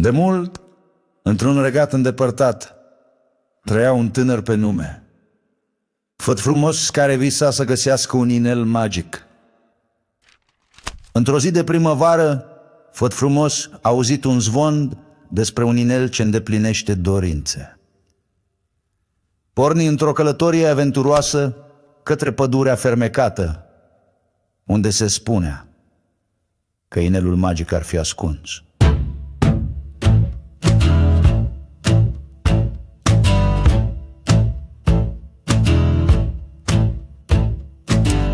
De mult, într-un regat îndepărtat, trăia un tânăr pe nume Făt Frumos, care visa să găsească un inel magic. Într-o zi de primăvară, Făt Frumos a auzit un zvon despre un inel ce îndeplinește dorințe. Porni într-o călătorie aventuroasă către pădurea fermecată, unde se spunea că inelul magic ar fi ascuns.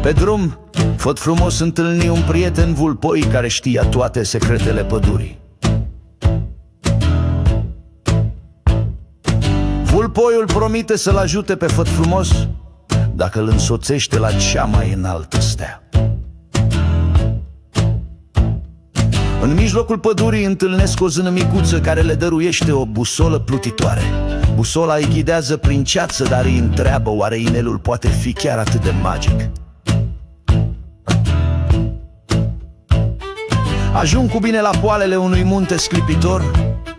Pe drum, Făt Frumos întâlni un prieten vulpoi care știa toate secretele pădurii. Vulpoiul promite să-l ajute pe Făt Frumos dacă îl însoțește la cea mai înaltă stea. În mijlocul pădurii întâlnesc o zână micuță care le dăruiește o busolă plutitoare. Busola îi ghidează prin ceață, dar îi întreabă oare inelul poate fi chiar atât de magic. Ajung cu bine la poalele unui munte sclipitor,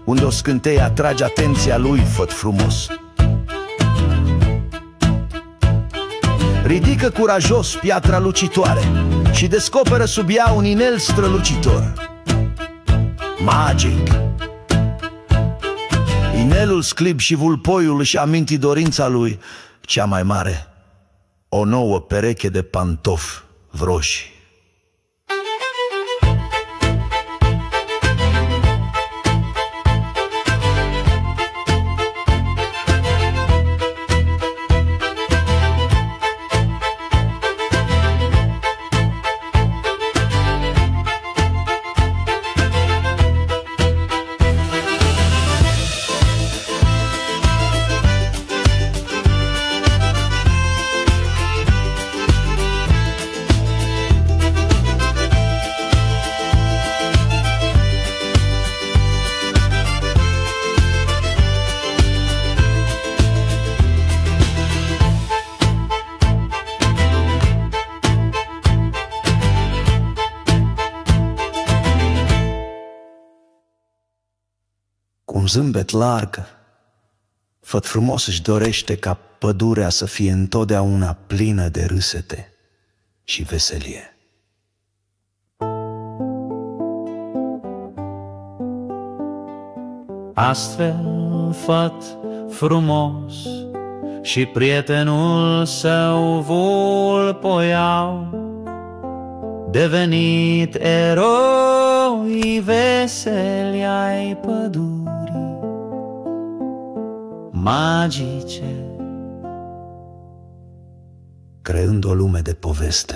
unde o scânteie atrage atenția lui Făt Frumos. Ridică curajos piatra lucitoare și descoperă sub ea un inel strălucitor. Magic! Inelul sclip și vulpoiul își aminti dorința lui cea mai mare: o nouă pereche de pantofi vroși. Cu un zâmbet larg, Făt Frumos își dorește ca pădurea să fie întotdeauna plină de râsete și veselie. Astfel Făt Frumos și prietenul său vulpoi au devenit eroi veseli ai pădurii magice, creând o lume de poveste.